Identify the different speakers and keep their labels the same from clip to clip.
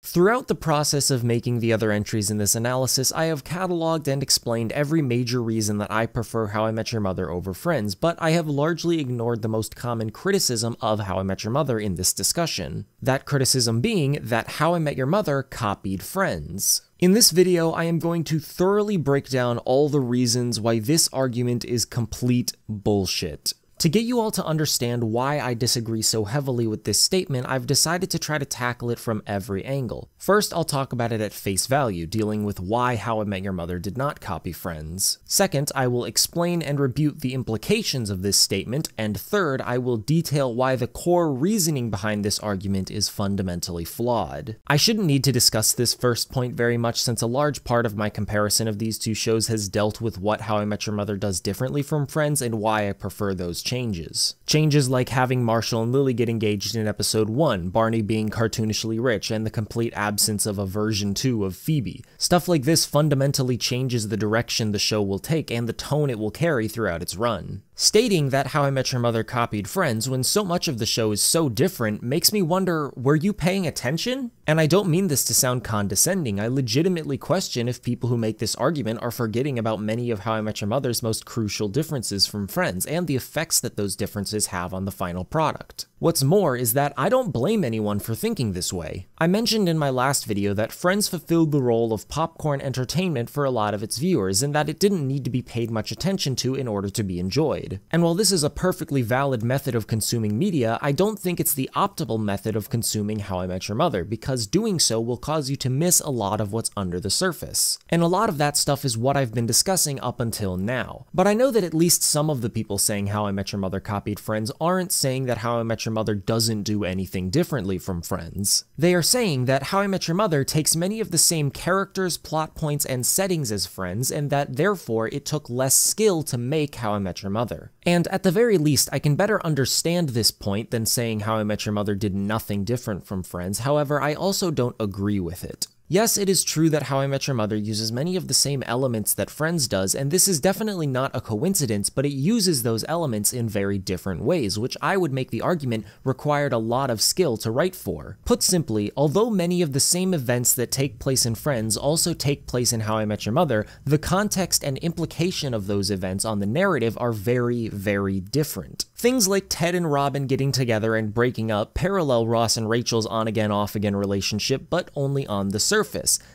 Speaker 1: Throughout the process of making the other entries in this analysis, I have cataloged and explained every major reason that I prefer How I Met Your Mother over Friends, but I have largely ignored the most common criticism of How I Met Your Mother in this discussion. That criticism being that How I Met Your Mother copied Friends. In this video, I am going to thoroughly break down all the reasons why this argument is complete bullshit. To get you all to understand why I disagree so heavily with this statement, I've decided to try to tackle it from every angle. First, I'll talk about it at face value, dealing with why How I Met Your Mother did not copy Friends. Second, I will explain and rebut the implications of this statement, and third, I will detail why the core reasoning behind this argument is fundamentally flawed. I shouldn't need to discuss this first point very much, since a large part of my comparison of these two shows has dealt with what How I Met Your Mother does differently from Friends and why I prefer those changes. Changes like having Marshall and Lily get engaged in episode 1, Barney being cartoonishly rich, and the complete absence of a version 2 of Phoebe. Stuff like this fundamentally changes the direction the show will take and the tone it will carry throughout its run. Stating that How I Met Your Mother copied Friends when so much of the show is so different makes me wonder, were you paying attention? And I don't mean this to sound condescending, I legitimately question if people who make this argument are forgetting about many of How I Met Your Mother's most crucial differences from Friends, and the effects that those differences have on the final product. What's more is that I don't blame anyone for thinking this way. I mentioned in my last video that Friends fulfilled the role of popcorn entertainment for a lot of its viewers, and that it didn't need to be paid much attention to in order to be enjoyed. And while this is a perfectly valid method of consuming media, I don't think it's the optimal method of consuming How I Met Your Mother, because doing so will cause you to miss a lot of what's under the surface. And a lot of that stuff is what I've been discussing up until now. But I know that at least some of the people saying How I Met Your Mother copied Friends aren't saying that How I Met Your Mother doesn't do anything differently from Friends. They are saying that How I Met Your Mother takes many of the same characters, plot points, and settings as Friends, and that therefore it took less skill to make How I Met Your Mother. And at the very least, I can better understand this point than saying How I Met Your Mother did nothing different from Friends. However, I also don't agree with it. Yes, it is true that How I Met Your Mother uses many of the same elements that Friends does, and this is definitely not a coincidence, but it uses those elements in very different ways, which I would make the argument required a lot of skill to write for. Put simply, although many of the same events that take place in Friends also take place in How I Met Your Mother, the context and implication of those events on the narrative are very, very different. Things like Ted and Robin getting together and breaking up parallel Ross and Rachel's on-again, off-again relationship, but only on the surface.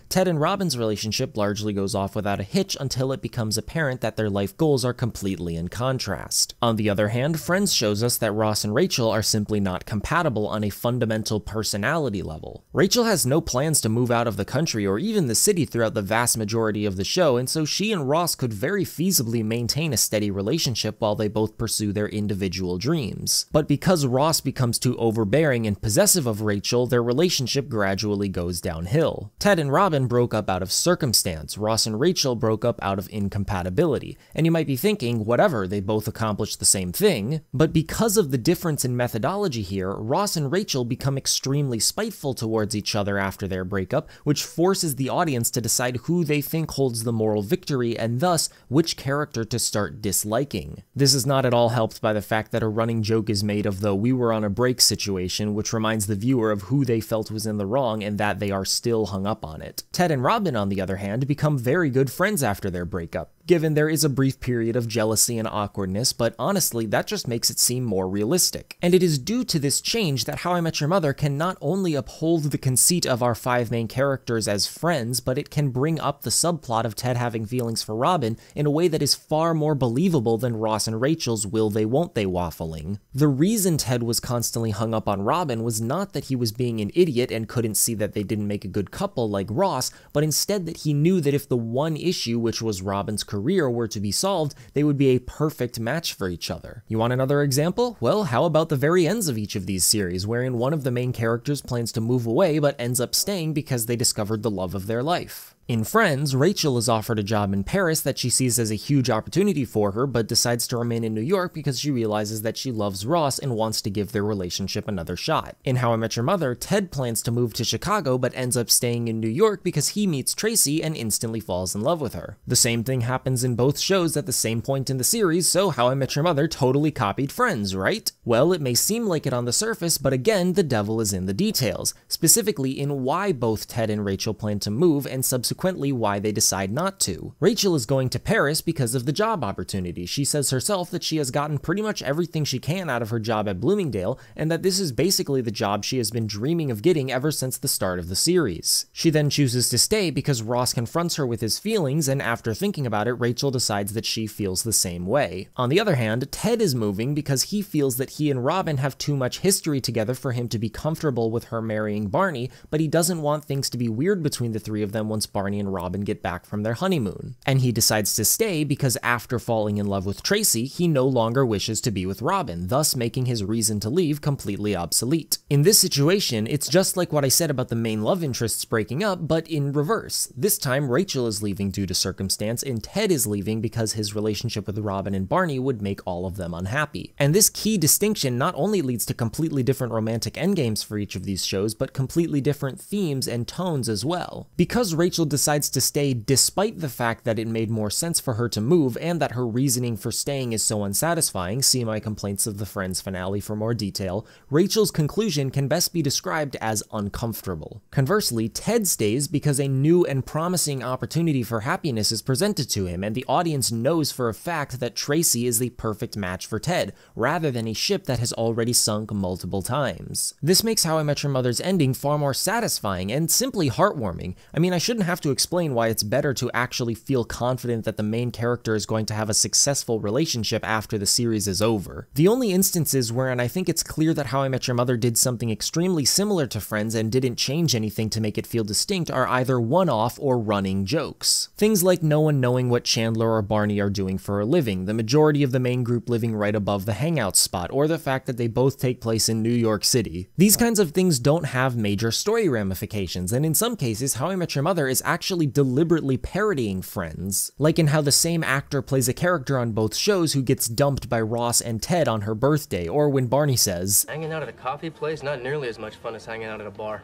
Speaker 1: Ted and Robin's relationship largely goes off without a hitch until it becomes apparent that their life goals are completely in contrast. On the other hand, Friends shows us that Ross and Rachel are simply not compatible on a fundamental personality level. Rachel has no plans to move out of the country or even the city throughout the vast majority of the show, and so she and Ross could very feasibly maintain a steady relationship while they both pursue their individual dreams. But because Ross becomes too overbearing and possessive of Rachel, their relationship gradually goes downhill. Ted and Robin broke up out of circumstance, Ross and Rachel broke up out of incompatibility. And you might be thinking, whatever, they both accomplished the same thing. But because of the difference in methodology here, Ross and Rachel become extremely spiteful towards each other after their breakup, which forces the audience to decide who they think holds the moral victory, and thus which character to start disliking. This is not at all helped by the fact that a running joke is made of the "we were on a break" situation, which reminds the viewer of who they felt was in the wrong and that they are still hung up on it. Ted and Robin, on the other hand, become very good friends after their breakup, given there is a brief period of jealousy and awkwardness, but honestly, that just makes it seem more realistic. And it is due to this change that How I Met Your Mother can not only uphold the conceit of our 5 main characters as friends, but it can bring up the subplot of Ted having feelings for Robin in a way that is far more believable than Ross and Rachel's will they won't they waffling. The reason Ted was constantly hung up on Robin was not that he was being an idiot and couldn't see that they didn't make a good couple like Ross, but instead that he knew that if the one issue, which was Robin's career, were to be solved, they would be a perfect match for each other. You want another example? Well, how about the very ends of each of these series, wherein one of the main characters plans to move away but ends up staying because they discovered the love of their life? In Friends, Rachel is offered a job in Paris that she sees as a huge opportunity for her, but decides to remain in New York because she realizes that she loves Ross and wants to give their relationship another shot. In How I Met Your Mother, Ted plans to move to Chicago but ends up staying in New York because he meets Tracy and instantly falls in love with her. The same thing happens in both shows at the same point in the series, so How I Met Your Mother totally copied Friends, right? Well, it may seem like it on the surface, but again, the devil is in the details, specifically in why both Ted and Rachel plan to move and subsequently why they decide not to. Rachel is going to Paris because of the job opportunity. She says herself that she has gotten pretty much everything she can out of her job at Bloomingdale, and that this is basically the job she has been dreaming of getting ever since the start of the series. She then chooses to stay because Ross confronts her with his feelings, and after thinking about it, Rachel decides that she feels the same way. On the other hand, Ted is moving because he feels that he and Robin have too much history together for him to be comfortable with her marrying Barney, but he doesn't want things to be weird between the three of them once Barney and Robin get back from their honeymoon. And he decides to stay because after falling in love with Tracy, he no longer wishes to be with Robin, thus making his reason to leave completely obsolete. In this situation, it's just like what I said about the main love interests breaking up, but in reverse. This time, Rachel is leaving due to circumstance, and Ted is leaving because his relationship with Robin and Barney would make all of them unhappy. And this key distinction not only leads to completely different romantic endgames for each of these shows, but completely different themes and tones as well. Because Rachel decides to stay despite the fact that it made more sense for her to move and that her reasoning for staying is so unsatisfying, see my complaints of the Friends finale for more detail, Rachel's conclusion can best be described as uncomfortable. Conversely, Ted stays because a new and promising opportunity for happiness is presented to him, and the audience knows for a fact that Tracy is the perfect match for Ted, rather than a ship that has already sunk multiple times. This makes How I Met Your Mother's ending far more satisfying and simply heartwarming. I mean, I shouldn't have to explain why it's better to actually feel confident that the main character is going to have a successful relationship after the series is over. The only instances wherein I think it's clear that How I Met Your Mother did something extremely similar to Friends and didn't change anything to make it feel distinct are either one-off or running jokes. Things like no one knowing what Chandler or Barney are doing for a living, the majority of the main group living right above the hangout spot, or the fact that they both take place in New York City. These kinds of things don't have major story ramifications, and in some cases, How I Met Your Mother is actually deliberately parodying Friends, like in how the same actor plays a character on both shows who gets dumped by Ross and Ted on her birthday, or when Barney says,
Speaker 2: "Hanging out at a coffee place, not nearly as much fun as hanging out at a bar."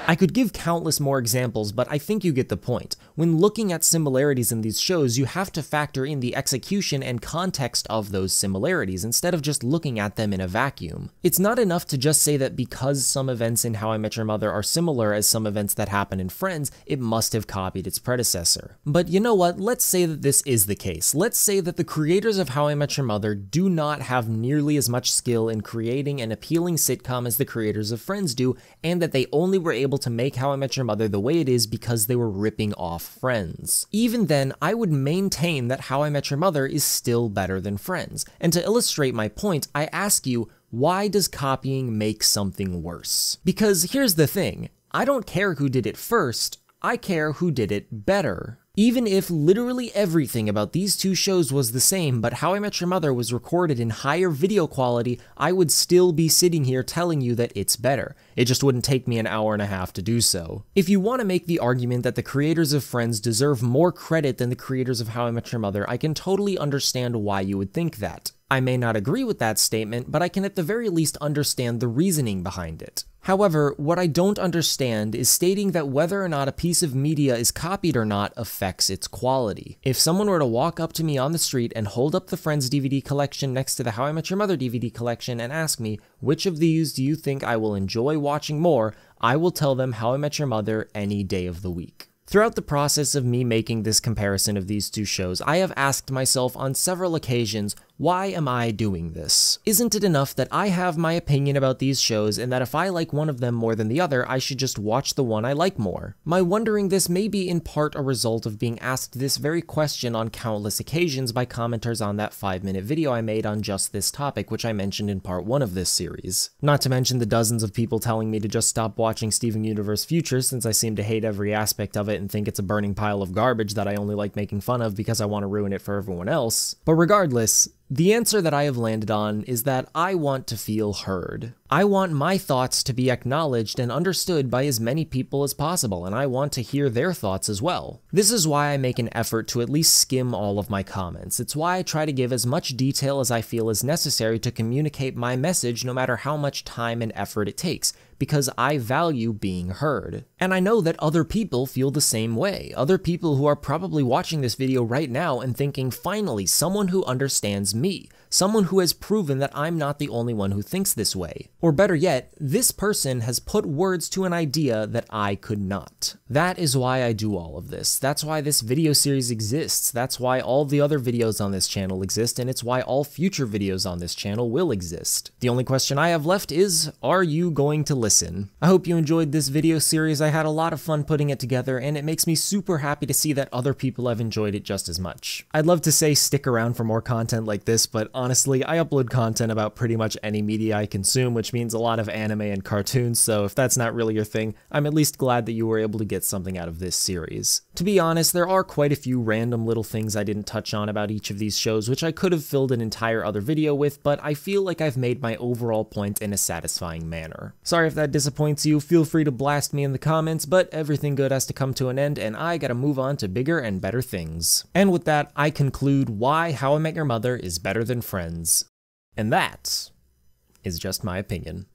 Speaker 1: I could give countless more examples, but I think you get the point. When looking at similarities in these shows, you have to factor in the execution and context of those similarities, instead of just looking at them in a vacuum. It's not enough to just say that because some events in How I Met Your Mother are similar as some events that happen in Friends, it must have copied its predecessor. But you know what? Let's say that this is the case. Let's say that the creators of How I Met Your Mother do not have nearly as much skill in creating an appealing sitcom as the creators of Friends do, and that they only were able to make How I Met Your Mother the way it is because they were ripping off Friends. Even then, I would maintain that How I Met Your Mother is still better than Friends. And to illustrate my point, I ask you, why does copying make something worse? Because here's the thing, I don't care who did it first, I care who did it better. Even if literally everything about these two shows was the same, but How I Met Your Mother was recorded in higher video quality, I would still be sitting here telling you that it's better. It just wouldn't take me an hour and a half to do so. If you want to make the argument that the creators of Friends deserve more credit than the creators of How I Met Your Mother, I can totally understand why you would think that. I may not agree with that statement, but I can at the very least understand the reasoning behind it. However, what I don't understand is stating that whether or not a piece of media is copied or not affects its quality. If someone were to walk up to me on the street and hold up the Friends DVD collection next to the How I Met Your Mother DVD collection and ask me, which of these do you think I will enjoy watching more, I will tell them How I Met Your Mother any day of the week. Throughout the process of me making this comparison of these two shows, I have asked myself on several occasions, why am I doing this? Isn't it enough that I have my opinion about these shows and that if I like one of them more than the other, I should just watch the one I like more? My wondering this may be in part a result of being asked this very question on countless occasions by commenters on that 5-minute video I made on just this topic, which I mentioned in part 1 of this series. Not to mention the dozens of people telling me to just stop watching Steven Universe Future since I seem to hate every aspect of it and think it's a burning pile of garbage that I only like making fun of because I want to ruin it for everyone else. But regardless, The answer that I have landed on is that I want to feel heard. I want my thoughts to be acknowledged and understood by as many people as possible, and I want to hear their thoughts as well. This is why I make an effort to at least skim all of my comments. It's why I try to give as much detail as I feel is necessary to communicate my message, no matter how much time and effort it takes, because I value being heard. And I know that other people feel the same way. Other people who are probably watching this video right now and thinking, finally, someone who understands me. Someone who has proven that I'm not the only one who thinks this way. Or better yet, this person has put words to an idea that I could not. That is why I do all of this. That's why this video series exists. That's why all the other videos on this channel exist, and it's why all future videos on this channel will exist. The only question I have left is, are you going to listen? I hope you enjoyed this video series. I had a lot of fun putting it together, and it makes me super happy to see that other people have enjoyed it just as much. I'd love to say stick around for more content like this, but honestly, I upload content about pretty much any media I consume, which means a lot of anime and cartoons, so if that's not really your thing, I'm at least glad that you were able to get something out of this series. To be honest, there are quite a few random little things I didn't touch on about each of these shows, which I could have filled an entire other video with, but I feel like I've made my overall point in a satisfying manner. Sorry if that disappoints you, feel free to blast me in the comments, but everything good has to come to an end, and I gotta move on to bigger and better things. And with that, I conclude why How I Met Your Mother is better than Friends. And that is just my opinion.